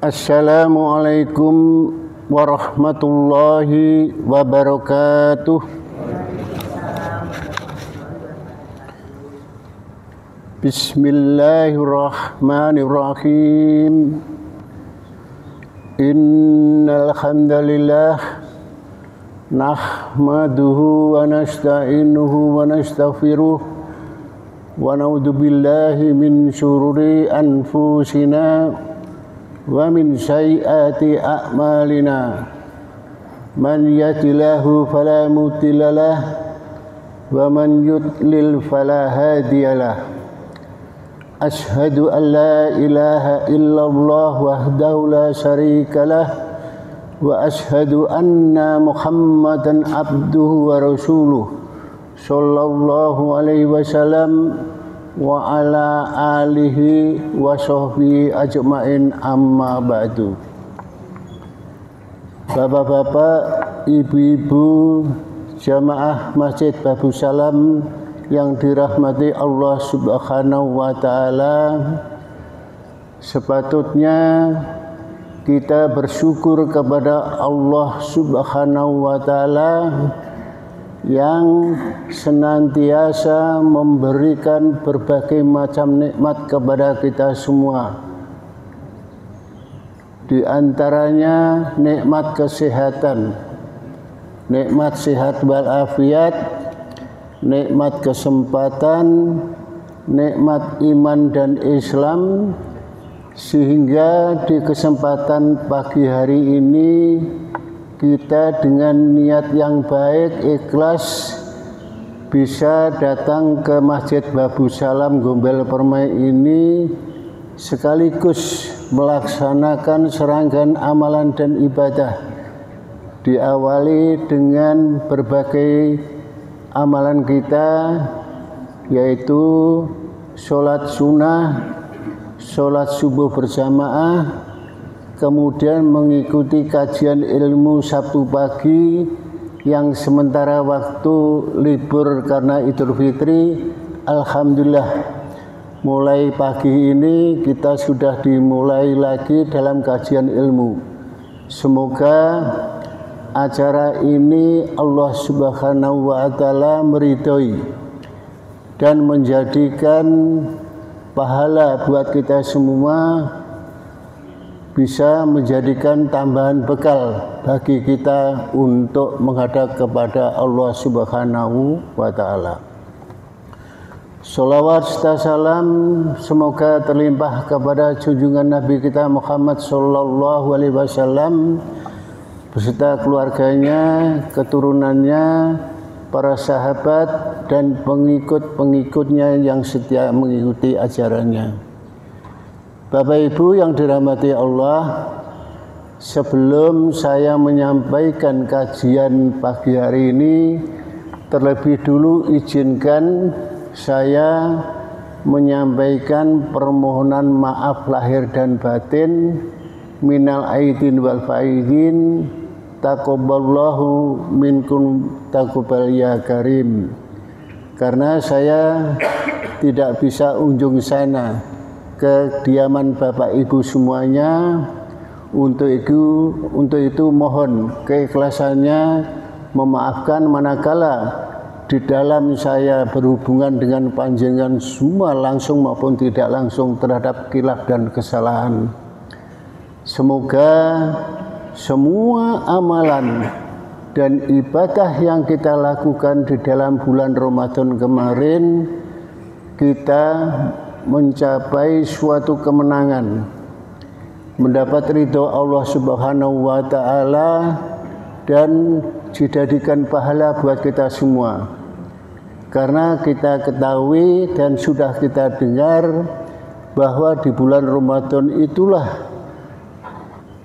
Assalamualaikum warahmatullahi wabarakatuh. Bismillahirrahmanirrahim. Innal hamdalillah nahmaduhu wa nasta'inuhu wa nastaghfiruh wa na'udzu billahi min syururi anfusina wa min sayyiati a'malina. Man yahdihillahu fala mudhillalah wa man yudlil fala hadiyalah. Asyhadu an la ilaha illallah wahdahu la syarikalah wa asyhadu anna Muhammadan abduhu wa rasuluh sallallahu alaihi wasallam wa ala alihi wa sahbihi ajma'in, amma ba'du. Bapak-bapak, ibu-ibu, jamaah Masjid Babus Salam yang dirahmati Allah Subhanahu wa ta'ala, sepatutnya kita bersyukur kepada Allah Subhanahu wa ta'ala yang senantiasa memberikan berbagai macam nikmat kepada kita semua. Di antaranya nikmat kesehatan, nikmat sehat walafiat, nikmat kesempatan, nikmat iman dan Islam, sehingga di kesempatan pagi hari ini kita dengan niat yang baik, ikhlas, bisa datang ke Masjid Babus Salam Gombel Permai ini sekaligus melaksanakan serangkaian amalan dan ibadah. Diawali dengan berbagai amalan kita, yaitu sholat sunnah, sholat subuh berjamaah, kemudian mengikuti kajian ilmu Sabtu pagi yang sementara waktu libur karena Idul Fitri. Alhamdulillah, mulai pagi ini kita sudah dimulai lagi dalam kajian ilmu. Semoga acara ini Allah Subhanahu wa ta'ala meridhoi dan menjadikan pahala buat kita semua, bisa menjadikan tambahan bekal bagi kita untuk menghadap kepada Allah Subhanahu wa ta'ala. Sholawat serta salam semoga terlimpah kepada junjungan Nabi kita Muhammad sallallahu alaihi wasallam beserta keluarganya, keturunannya, para sahabat dan pengikut-pengikutnya yang setia mengikuti ajarannya. Bapak Ibu yang dirahmati Allah, sebelum saya menyampaikan kajian pagi hari ini, terlebih dulu izinkan saya menyampaikan permohonan maaf lahir dan batin, minal aidin wal faidin, taqabbalallahu minkum taqabbal ya karim. Karena saya tidak bisa unjung sana ke kediaman Bapak Ibu semuanya, untuk itu mohon keikhlasannya memaafkan manakala di dalam saya berhubungan dengan panjenengan semua langsung maupun tidak langsung terhadap khilaf dan kesalahan. Semoga semua amalan dan ibadah yang kita lakukan di dalam bulan Ramadan kemarin, kita mencapai suatu kemenangan, mendapat ridho Allah Subhanahu wa ta'ala, dan dijadikan pahala buat kita semua. Karena kita ketahui dan sudah kita dengar bahwa di bulan Ramadan itulah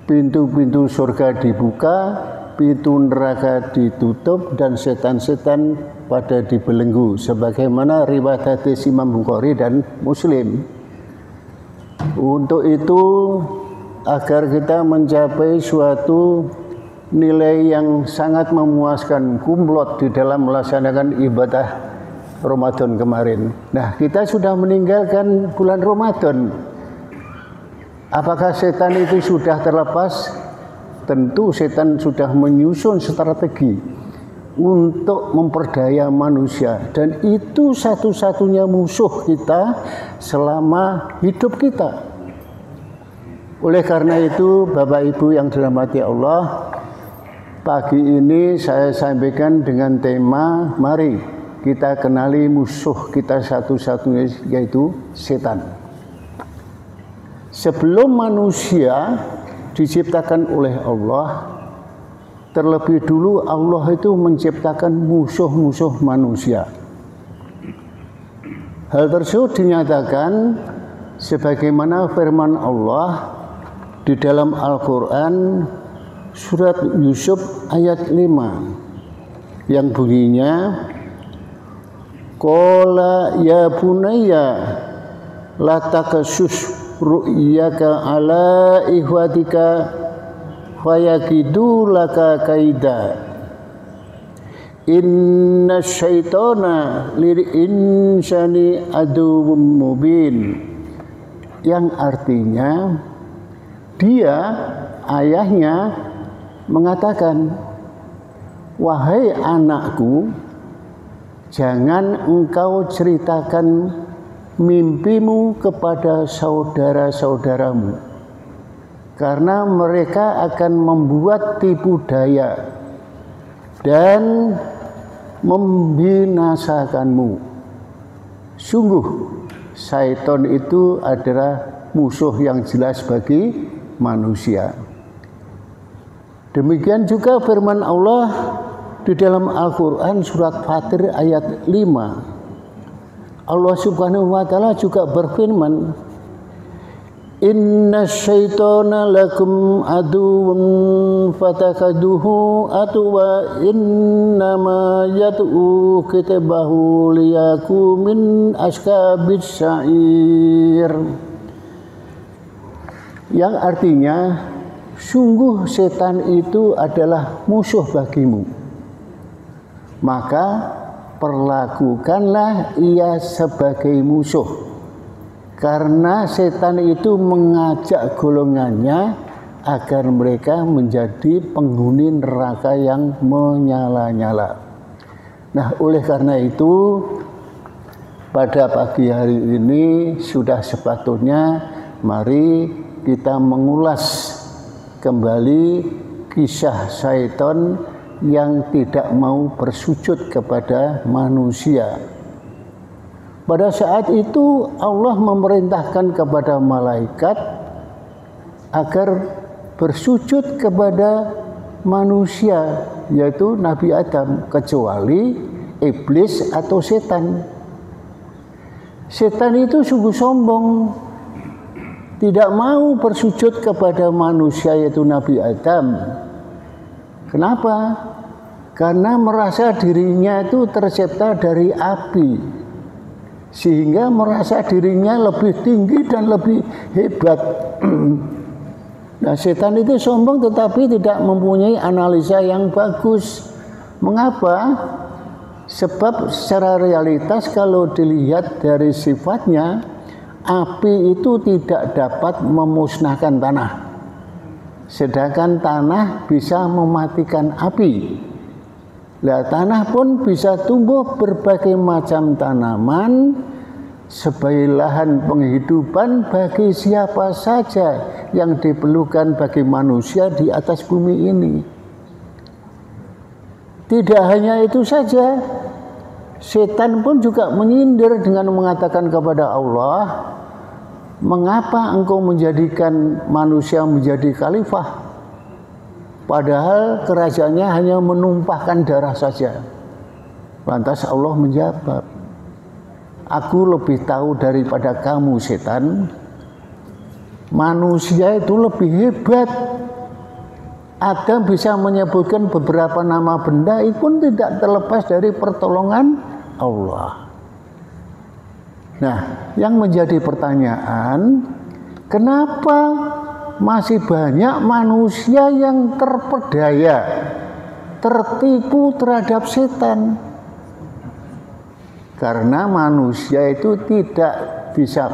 pintu-pintu surga dibuka, pintu neraka ditutup, dan setan-setan pada dibelenggu, sebagaimana riwayat hadis Imam Bukhari dan Muslim. Untuk itu, agar kita mencapai suatu nilai yang sangat memuaskan, kumlot di dalam melaksanakan ibadah Ramadan kemarin. Nah, kita sudah meninggalkan bulan Ramadan. Apakah setan itu sudah terlepas? Tentu setan sudah menyusun strategi untuk memperdaya manusia, dan itu satu-satunya musuh kita selama hidup kita. Oleh karena itu, Bapak Ibu yang dirahmati Allah, pagi ini saya sampaikan dengan tema, mari kita kenali musuh kita satu-satunya, yaitu setan. Sebelum manusia diciptakan oleh Allah, terlebih dulu Allah itu menciptakan musuh-musuh manusia. Hal tersebut dinyatakan sebagaimana firman Allah di dalam Al-Quran surat Yusuf ayat 5 yang bunyinya, Qala ya bunayya la takasus ru'yaka ala ihwatika fayakidu laka kaida inna syaitana lil insani aduwwum mubin, yang artinya dia, ayahnya, mengatakan, wahai anakku, jangan engkau ceritakan mimpimu kepada saudara-saudaramu, karena mereka akan membuat tipu daya dan membinasakanmu. Sungguh, syaitan itu adalah musuh yang jelas bagi manusia. Demikian juga firman Allah di dalam Al-Quran surat Fatir ayat 5. Allah Subhanahu wa Ta'ala juga berfirman, Inna syaitana lakum aduwwun fatakaduhu atwa innama yad'u kitabahu liyaku min askabis sa'ir. Yang artinya, sungguh setan itu adalah musuh bagimu, maka perlakukanlah ia sebagai musuh, karena setan itu mengajak golongannya agar mereka menjadi penghuni neraka yang menyala-nyala. Nah, oleh karena itu pada pagi hari ini sudah sepatutnya mari kita mengulas kembali kisah syaitan yang tidak mau bersujud kepada manusia. Pada saat itu Allah memerintahkan kepada malaikat agar bersujud kepada manusia, yaitu Nabi Adam, kecuali iblis atau setan. Setan itu sungguh sombong, tidak mau bersujud kepada manusia, yaitu Nabi Adam. Kenapa? Karena merasa dirinya itu tercipta dari api, sehingga merasa dirinya lebih tinggi dan lebih hebat. Nah, setan itu sombong tetapi tidak mempunyai analisa yang bagus. Mengapa? Sebab secara realitas kalau dilihat dari sifatnya, api itu tidak dapat memusnahkan tanah, sedangkan tanah bisa mematikan api. Nah, tanah pun bisa tumbuh berbagai macam tanaman sebagai lahan penghidupan bagi siapa saja yang diperlukan bagi manusia di atas bumi ini. Tidak hanya itu saja, setan pun juga menyindir dengan mengatakan kepada Allah, mengapa engkau menjadikan manusia menjadi khalifah? Padahal kerajaannya hanya menumpahkan darah saja. Lantas Allah menjawab, aku lebih tahu daripada kamu setan. Manusia itu lebih hebat. Adam bisa menyebutkan beberapa nama benda, itu pun tidak terlepas dari pertolongan Allah. Nah, yang menjadi pertanyaan, kenapa masih banyak manusia yang terpedaya, tertipu terhadap setan? Karena manusia itu tidak bisa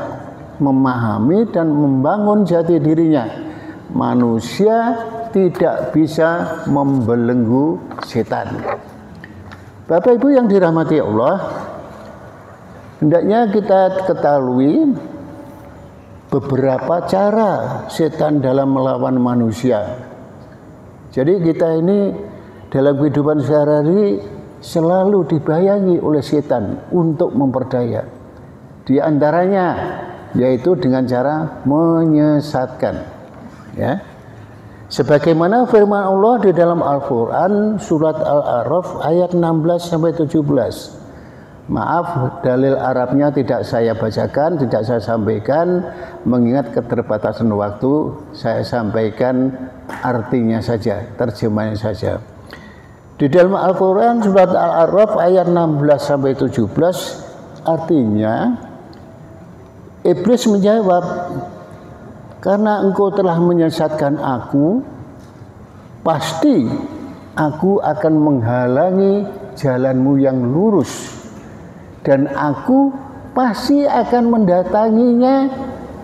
memahami dan membangun jati dirinya. Manusia tidak bisa membelenggu setan. Bapak Ibu yang dirahmati Allah, hendaknya kita ketahui beberapa cara setan dalam melawan manusia. Jadi kita ini dalam kehidupan sehari-hari selalu dibayangi oleh setan untuk memperdaya. Di antaranya yaitu dengan cara menyesatkan. Ya. Sebagaimana firman Allah di dalam Al-Qur'an surat Al-A'raf ayat 16 sampai 17. Maaf, dalil Arabnya tidak saya bacakan, tidak saya sampaikan, mengingat keterbatasan waktu. Saya sampaikan artinya saja, terjemahnya saja. Di dalam Al-Qur'an surat Al-A'raf ayat 16 sampai 17 artinya, iblis menjawab, karena engkau telah menyesatkan aku, pasti aku akan menghalangi jalanmu yang lurus, dan aku pasti akan mendatanginya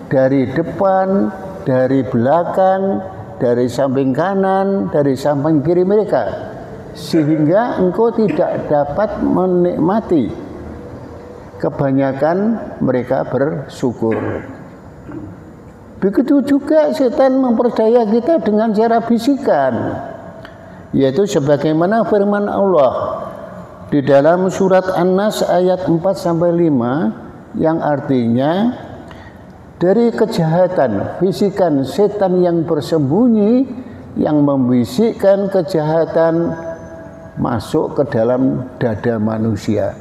dari depan, dari belakang, dari samping kanan, dari samping kiri mereka, sehingga engkau tidak dapat menikmati kebanyakan mereka bersyukur. Begitu juga setan memperdaya kita dengan cara bisikan, yaitu sebagaimana firman Allah di dalam surat An-Nas ayat 4-5 yang artinya, dari kejahatan bisikan setan yang bersembunyi yang membisikkan kejahatan masuk ke dalam dada manusia.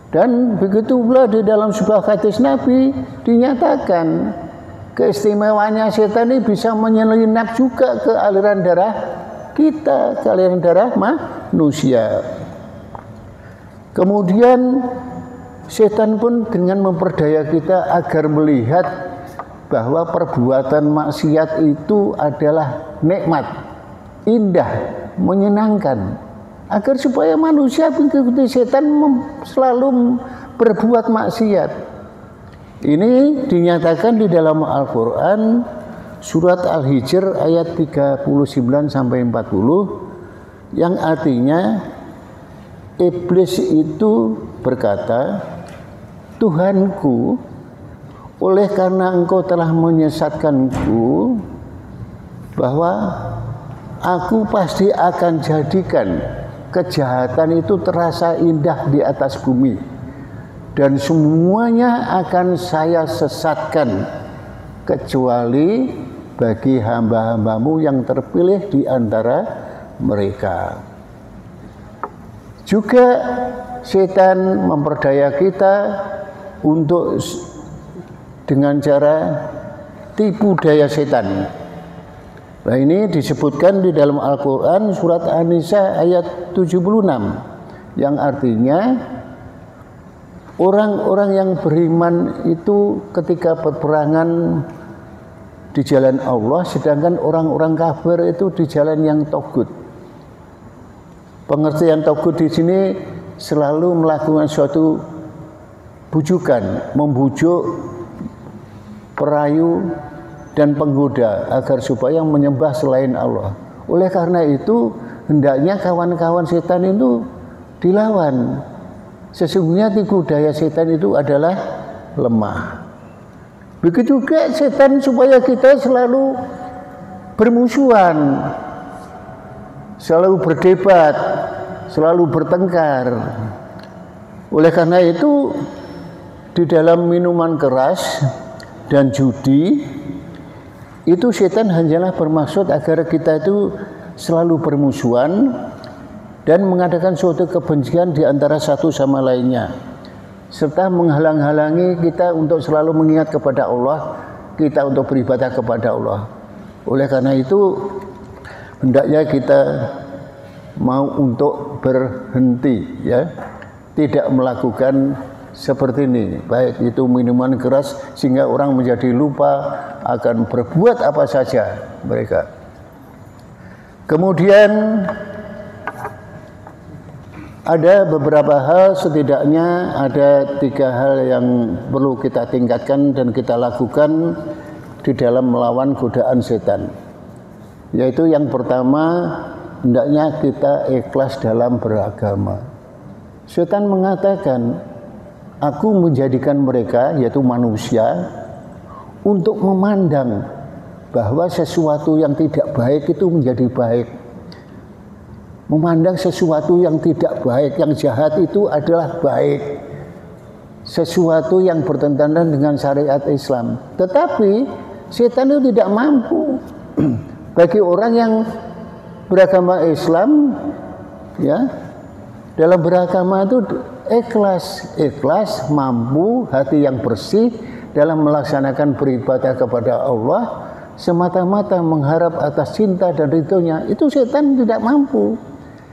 Dan begitu pula di dalam sebuah hadis Nabi dinyatakan keistimewaannya setan ini bisa menyelinap juga ke aliran darah kita, ke aliran darah manusia. Kemudian setan pun dengan memperdaya kita agar melihat bahwa perbuatan maksiat itu adalah nikmat, indah, menyenangkan, agar supaya manusia mengikuti setan selalu berbuat maksiat. Ini dinyatakan di dalam Al-Qur'an surat Al-Hijr ayat 39-40 yang artinya, iblis itu berkata, Tuhanku, oleh karena engkau telah menyesatkanku, bahwa aku pasti akan jadikan kejahatan itu terasa indah di atas bumi, dan semuanya akan saya sesatkan kecuali bagi hamba-hambamu yang terpilih di antara mereka. Juga setan memperdaya kita untuk dengan cara tipu daya setan. Nah, ini disebutkan di dalam Al-Qur'an surat An-Nisa ayat 76 yang artinya, orang-orang yang beriman itu ketika berperangan di jalan Allah, sedangkan orang-orang kafir itu di jalan yang togut. Pengertian togut di sini selalu melakukan suatu bujukan, membujuk, perayu dan penggoda agar supaya menyembah selain Allah. Oleh karena itu hendaknya kawan-kawan setan itu dilawan. Sesungguhnya tipu daya setan itu adalah lemah. Begitu juga setan supaya kita selalu bermusuhan, selalu berdebat, selalu bertengkar. Oleh karena itu di dalam minuman keras dan judi itu setan hanyalah bermaksud agar kita itu selalu bermusuhan dan mengadakan suatu kebencian di antara satu sama lainnya, serta menghalang-halangi kita untuk selalu mengingat kepada Allah, kita untuk beribadah kepada Allah. Oleh karena itu hendaknya kita mau untuk berhenti, ya, tidak melakukan seperti ini, baik itu minuman keras sehingga orang menjadi lupa akan berbuat apa saja mereka. Kemudian Ada beberapa hal, setidaknya ada 3 hal yang perlu kita tingkatkan dan kita lakukan di dalam melawan godaan setan. Yaitu yang pertama, hendaknya kita ikhlas dalam beragama. Setan mengatakan, aku menjadikan mereka, yaitu manusia, untuk memandang bahwa sesuatu yang tidak baik itu menjadi baik. Memandang sesuatu yang tidak baik, yang jahat itu adalah baik. Sesuatu yang bertentangan dengan syariat Islam. Tetapi setan itu tidak mampu. Bagi orang yang beragama Islam, ya, dalam beragama itu ikhlas, mampu, hati yang bersih dalam melaksanakan beribadah kepada Allah semata-mata mengharap atas cinta dan ridhonya. Itu setan tidak mampu.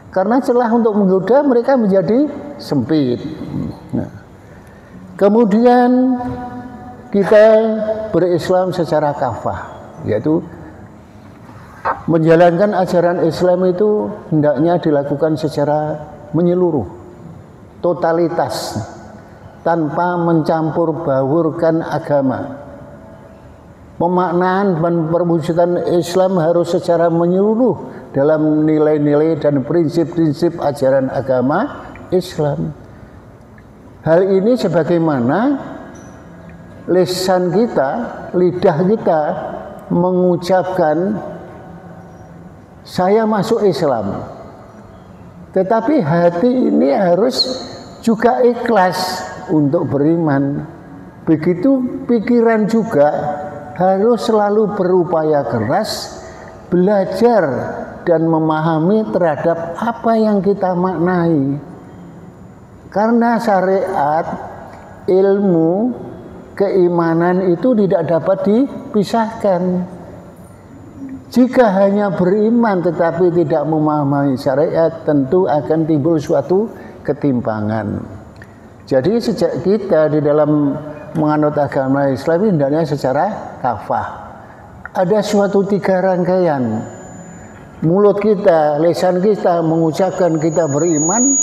Karena celah untuk menggoda mereka menjadi sempit. Nah, kemudian kita berislam secara kafah, yaitu menjalankan ajaran Islam itu hendaknya dilakukan secara menyeluruh, totalitas, tanpa mencampur baurkan agama. Pemaknaan dan perwujudan Islam harus secara menyeluruh dalam nilai-nilai dan prinsip-prinsip ajaran agama Islam. Hal ini sebagaimana lisan kita, lidah kita mengucapkan saya masuk Islam. Tetapi hati ini harus juga ikhlas untuk beriman. Begitu pikiran juga harus selalu berupaya keras belajar dan memahami terhadap apa yang kita maknai. Karena syariat, ilmu, keimanan itu tidak dapat dipisahkan. Jika hanya beriman tetapi tidak memahami syariat, tentu akan timbul suatu ketimpangan. Jadi sejak kita di dalam menganut agama Islam ini hendaknya secara kafah. Ada suatu 3 rangkaian. Mulut kita, lisan kita mengucapkan kita beriman,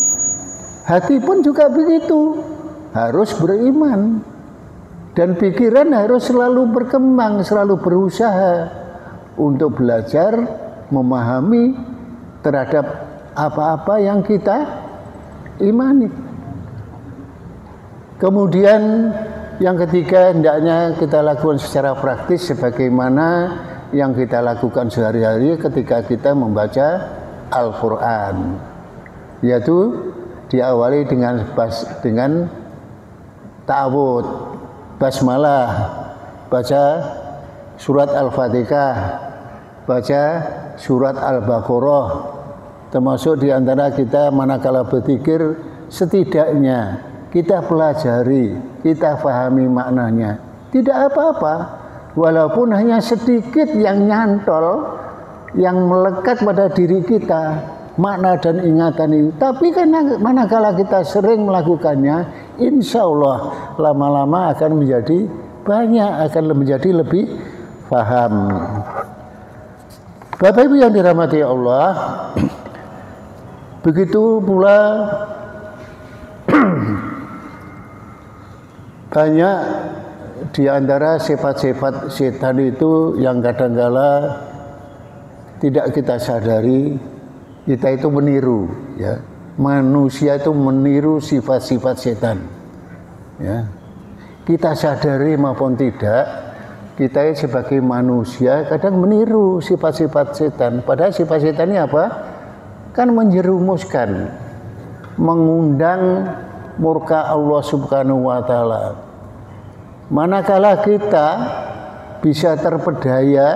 hati pun juga begitu, harus beriman. Dan pikiran harus selalu berkembang, selalu berusaha untuk belajar memahami terhadap apa-apa yang kita imani. Kemudian yang ketiga, hendaknya kita lakukan secara praktis sebagaimana yang kita lakukan sehari-hari ketika kita membaca Al-Quran, yaitu diawali dengan ta'awud, basmalah, baca surat Al-Fatihah, baca surat Al-Baqarah. Termasuk diantara kita manakala berzikir, setidaknya kita pelajari, kita pahami maknanya. Tidak apa-apa, walaupun hanya sedikit yang nyantol, yang melekat pada diri kita, makna dan ingatan itu. Tapi karena manakala kita sering melakukannya, insya Allah lama-lama akan menjadi banyak, akan menjadi lebih paham. Bapak Ibu yang dirahmati Allah, begitu pula banyak di antara sifat-sifat setan itu yang kadangkala tidak kita sadari, kita itu meniru, ya. Manusia itu meniru sifat-sifat setan, ya. Kita sadari maupun tidak, kita sebagai manusia kadang meniru sifat-sifat setan. Padahal sifat setan ini apa? Kan menjerumuskan, mengundang murka Allah Subhanahu wa taala. Manakala kita bisa terpedaya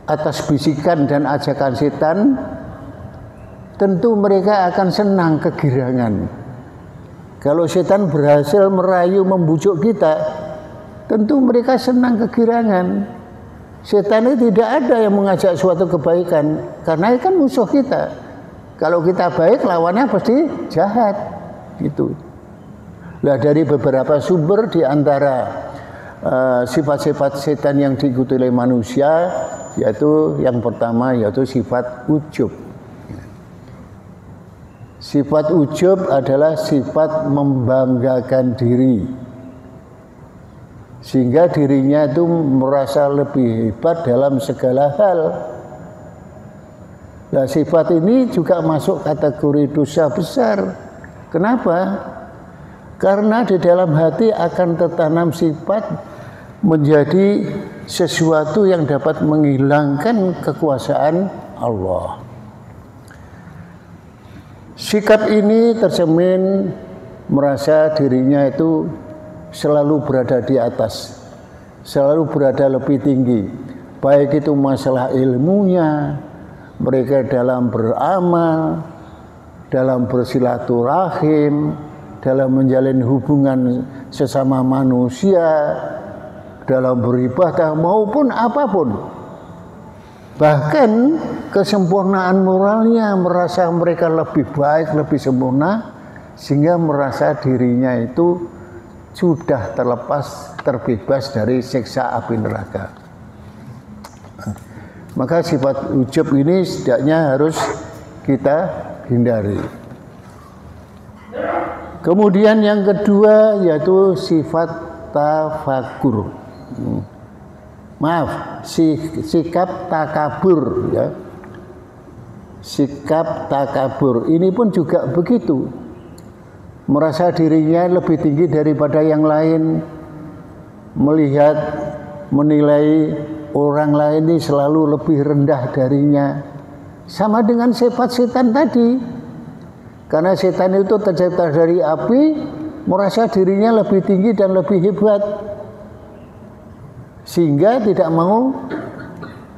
atas bisikan dan ajakan setan, tentu mereka akan senang kegirangan. Kalau setan berhasil merayu membujuk kita, tentu mereka senang kegirangan. Setan itu tidak ada yang mengajak suatu kebaikan, karena itu kan musuh kita. Kalau kita baik, lawannya pasti jahat, gitu. Nah, dari beberapa sumber di antara sifat-sifat setan yang diikuti oleh manusia, yaitu yang pertama yaitu sifat ujub. Sifat ujub adalah sifat membanggakan diri, sehingga dirinya itu merasa lebih hebat dalam segala hal. Nah, sifat ini juga masuk kategori dosa besar. Kenapa? Karena di dalam hati akan tertanam sifat menjadi sesuatu yang dapat menghilangkan kekuasaan Allah. Sikap ini tercermin merasa dirinya itu selalu berada di atas, selalu berada lebih tinggi, baik itu masalah ilmunya, mereka dalam beramal, dalam bersilaturahim, dalam menjalin hubungan sesama manusia, dalam beribadah maupun apapun. Bahkan kesempurnaan moralnya, merasa mereka lebih baik, lebih sempurna, sehingga merasa dirinya itu sudah terlepas, terbebas dari siksa api neraka. Maka sifat ujub ini setidaknya harus kita hindari. Kemudian yang kedua yaitu sifat tafakur. Sikap takabur, ya. Sikap takabur ini pun juga begitu. Merasa dirinya lebih tinggi daripada yang lain, melihat, menilai orang lain ini selalu lebih rendah darinya. Sama dengan sifat setan tadi. Karena setan itu tercipta dari api, merasa dirinya lebih tinggi dan lebih hebat, sehingga tidak mau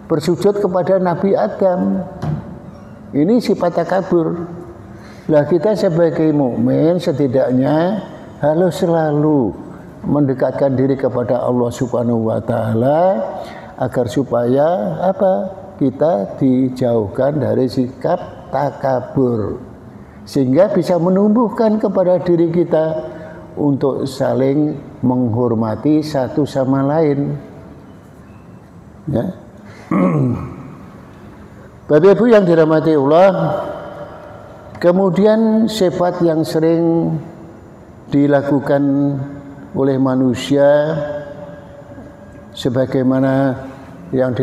bersujud kepada Nabi Adam. Ini sifat takabur. Lah kita sebagai mukmin setidaknya harus selalu mendekatkan diri kepada Allah Subhanahu wa taala agar supaya apa? Kita dijauhkan dari sikap takabur, sehingga bisa menumbuhkan kepada diri kita untuk saling menghormati satu sama lain. Ya. Bapak Ibu yang dirahmati Allah, kemudian sifat yang sering dilakukan oleh manusia sebagaimana yang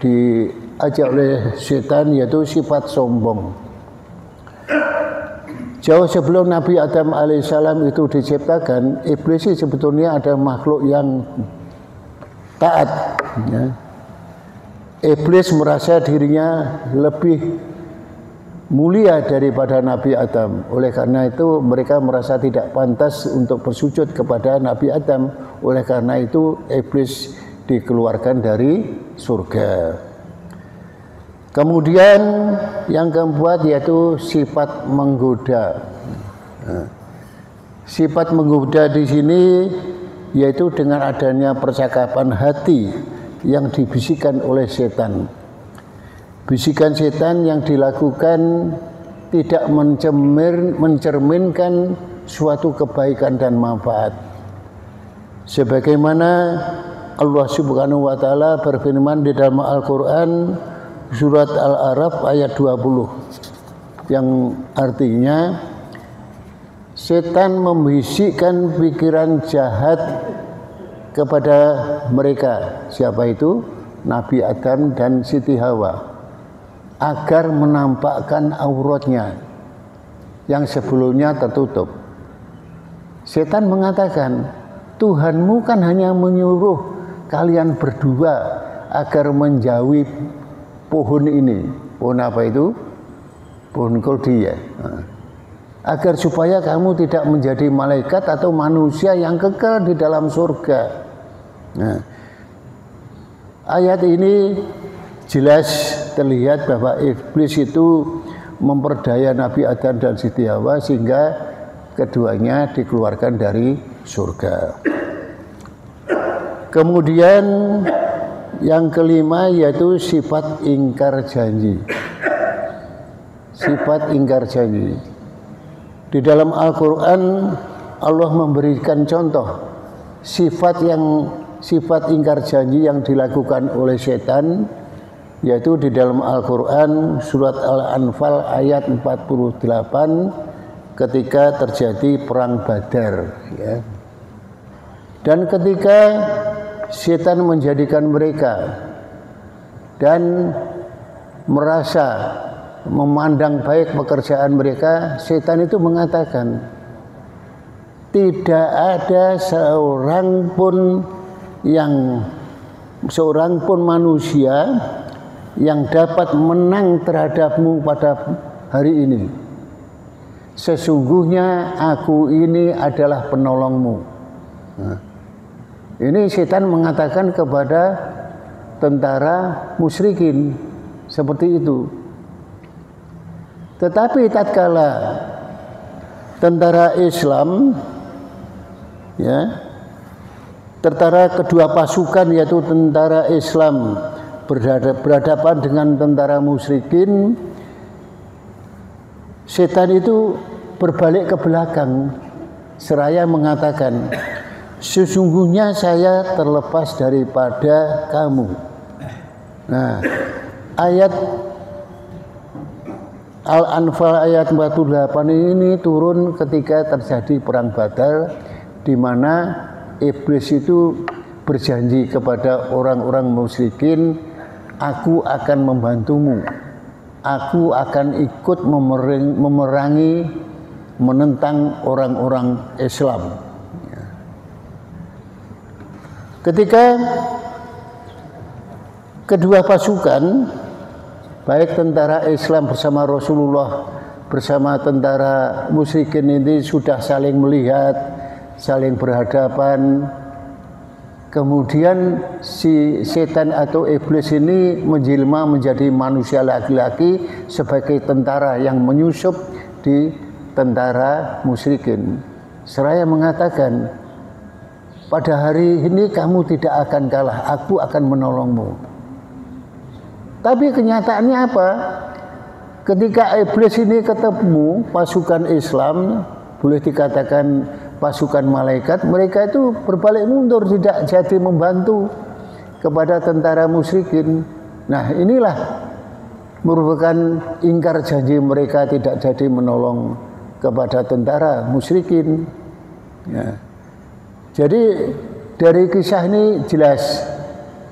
diajak oleh setan yaitu sifat sombong. Jauh sebelum Nabi Adam alaihissalam itu diciptakan, iblis sebetulnya ada makhluk yang taat. Ya. Iblis merasa dirinya lebih mulia daripada Nabi Adam. Oleh karena itu mereka merasa tidak pantas untuk bersujud kepada Nabi Adam. Oleh karena itu iblis dikeluarkan dari surga. Kemudian yang keempat yaitu sifat menggoda. Sifat menggoda di sini yaitu dengan adanya percakapan hati yang dibisikkan oleh setan. Bisikan setan yang dilakukan tidak mencerminkan suatu kebaikan dan manfaat. Sebagaimana Allah Subhanahu wa taala berfirman di dalam Al-Qur'an surat Al-A'raf ayat 20 yang artinya setan membisikkan pikiran jahat kepada mereka. Siapa itu? Nabi Adam dan Siti Hawa, agar menampakkan auratnya yang sebelumnya tertutup. Setan mengatakan, Tuhanmu kan hanya menyuruh kalian berdua agar menjauhi pohon ini. Pohon apa itu? Pohon kuldi, ya. Agar supaya kamu tidak menjadi malaikat atau manusia yang kekal di dalam surga. Nah, ayat ini jelas terlihat bahwa iblis itu memperdaya Nabi Adam dan Siti Hawa sehingga keduanya dikeluarkan dari surga. Kemudian yang kelima yaitu sifat ingkar janji. Sifat ingkar janji. Di dalam Al-Quran Allah memberikan contoh sifat ingkar janji yang dilakukan oleh setan yaitu di dalam Al-Quran surat Al-Anfal ayat 48 ketika terjadi perang Badar, ya. Dan ketika setan menjadikan mereka dan merasa memandang baik pekerjaan mereka, setan itu mengatakan, tidak ada seorang pun manusia yang dapat menang terhadapmu pada hari ini. Sesungguhnya aku ini adalah penolongmu. Nah, ini setan mengatakan kepada tentara musyrikin seperti itu. Tetapi tatkala tentara Islam, ya, tentara kedua pasukan yaitu tentara Islam berhadapan dengan tentara musyrikin, setan itu berbalik ke belakang seraya mengatakan, sesungguhnya saya terlepas daripada kamu. Nah, ayat Al-Anfal ayat 48 ini turun ketika terjadi perang Badar, di mana iblis itu berjanji kepada orang-orang musyrikin, aku akan membantumu, aku akan ikut memerangi, menentang orang-orang Islam. Ketika kedua pasukan, baik tentara Islam bersama Rasulullah bersama tentara musyrikin ini sudah saling melihat, saling berhadapan, kemudian si setan atau iblis ini menjelma menjadi manusia laki-laki sebagai tentara yang menyusup di tentara musyrikin, seraya mengatakan, pada hari ini kamu tidak akan kalah, aku akan menolongmu. Tapi kenyataannya apa? Ketika iblis ini ketemu pasukan Islam, boleh dikatakan pasukan malaikat, mereka itu berbalik mundur, tidak jadi membantu kepada tentara musyrikin. Nah, inilah merupakan ingkar janji mereka tidak jadi menolong kepada tentara musyrikin. Ya. Jadi dari kisah ini jelas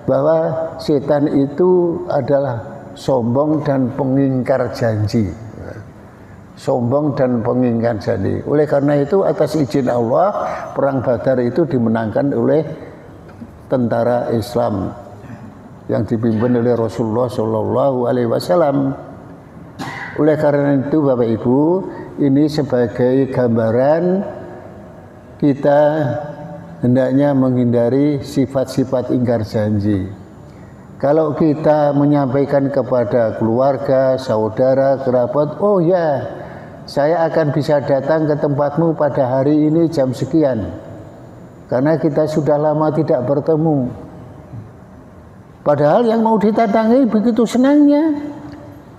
bahwa setan itu adalah sombong dan pengingkar janji. Sombong dan pengingkar janji. Oleh karena itu atas izin Allah, perang Badar itu dimenangkan oleh tentara Islam yang dipimpin oleh Rasulullah Shallallahu Alaihi Wasallam. Oleh karena itu Bapak Ibu, ini sebagai gambaran kita hendaknya menghindari sifat-sifat ingkar janji. Kalau kita menyampaikan kepada keluarga, saudara, kerabat, oh ya, saya akan bisa datang ke tempatmu pada hari ini jam sekian, karena kita sudah lama tidak bertemu. Padahal yang mau didatangi begitu senangnya,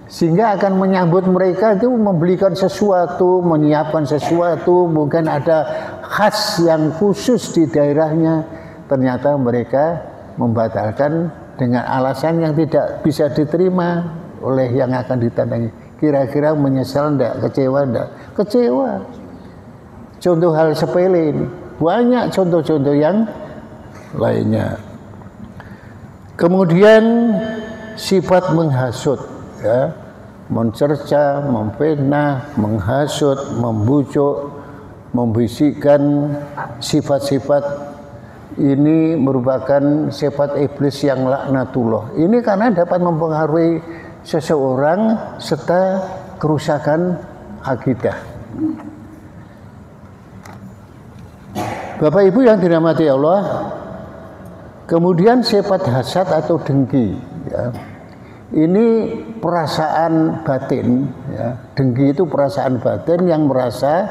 sehingga akan menyambut mereka itu membelikan sesuatu, menyiapkan sesuatu, mungkin ada khas yang khusus di daerahnya. Ternyata mereka membatalkan dengan alasan yang tidak bisa diterima oleh yang akan ditandangi. Kira-kira menyesal enggak? Kecewa enggak? Kecewa. Contoh hal sepele ini. Banyak contoh-contoh yang lainnya. Kemudian sifat menghasut, ya, mencerca, memfitnah, menghasut, membujuk, membisikkan, sifat-sifat ini merupakan sifat iblis yang laknatullah. Ini karena dapat mempengaruhi seseorang serta kerusakan akidah. Bapak Ibu yang dirahmati Allah, kemudian sifat hasad atau dengki, ya. Ini perasaan batin, ya. Dengki itu perasaan batin yang merasa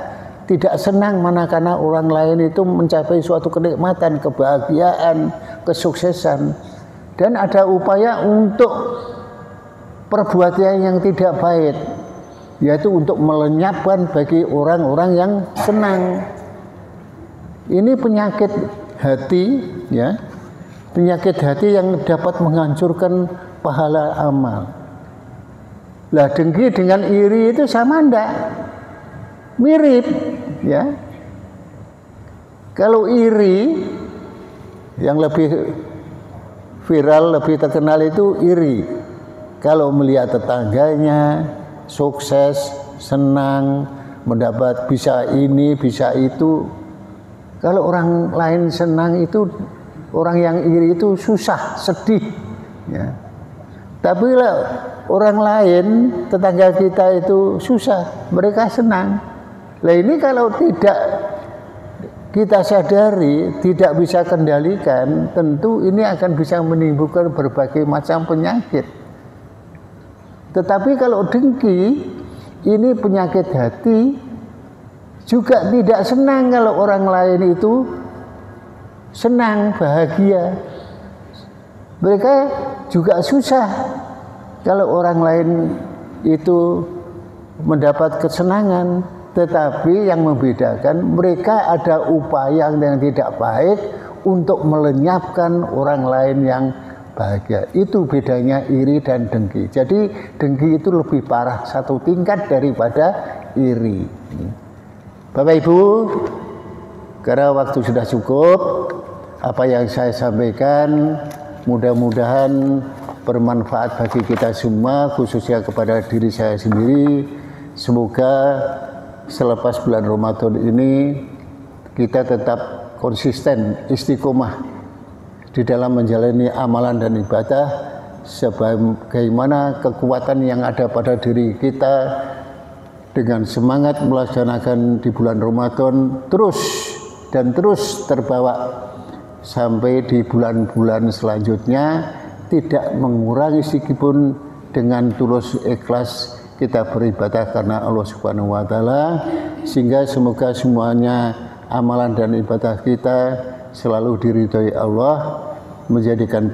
tidak senang manakala orang lain itu mencapai suatu kenikmatan, kebahagiaan, kesuksesan, dan ada upaya untuk perbuatan yang tidak baik, yaitu untuk melenyapkan bagi orang-orang yang senang. Ini penyakit hati, ya, Penyakit hati yang dapat menghancurkan pahala amal. Lah dengki dengan iri itu sama enggak? Mirip, ya. Kalau iri yang lebih viral, lebih terkenal itu iri. Kalau melihat tetangganya sukses, senang, mendapat bisa ini, bisa itu. Kalau orang lain senang itu, orang yang iri itu susah, sedih, ya. Tapi lah orang lain, tetangga kita itu susah, mereka senang. Nah ini kalau tidak kita sadari, tidak bisa kendalikan, tentu ini akan bisa menimbulkan berbagai macam penyakit. Tetapi kalau dengki, ini penyakit hati, juga tidak senang kalau orang lain itu senang, bahagia. Mereka juga susah kalau orang lain itu mendapat kesenangan. Tetapi yang membedakan, mereka ada upaya yang tidak baik untuk melenyapkan orang lain yang bahagia. Itu bedanya iri dan dengki. Jadi dengki itu lebih parah satu tingkat daripada iri. Bapak Ibu, karena waktu sudah cukup, apa yang saya sampaikan mudah-mudahan bermanfaat bagi kita semua, khususnya kepada diri saya sendiri. Semoga selepas bulan Ramadan ini kita tetap konsisten, istiqomah di dalam menjalani amalan dan ibadah sebagaimana kekuatan yang ada pada diri kita, dengan semangat melaksanakan di bulan Ramadan terus terbawa sampai di bulan-bulan selanjutnya, tidak mengurangi sedikitpun dengan tulus ikhlas kita beribadah karena Allah Subhanahu wa taala, sehingga semoga semuanya amalan dan ibadah kita selalu diridhoi Allah, menjadikan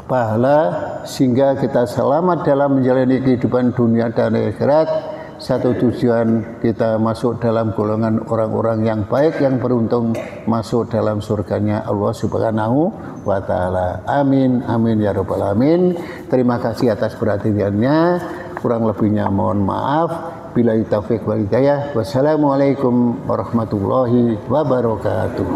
pahala sehingga kita selamat dalam menjalani kehidupan dunia dan akhirat. Satu tujuan kita masuk dalam golongan orang-orang yang baik, yang beruntung masuk dalam surganya Allah Subhanahu wa taala. Amin amin ya rabbal alamin. Terima kasih atas perhatiannya. Kurang lebihnya mohon maaf. Billahi taufiq wal hidayah. Wassalamualaikum warahmatullahi wabarakatuh.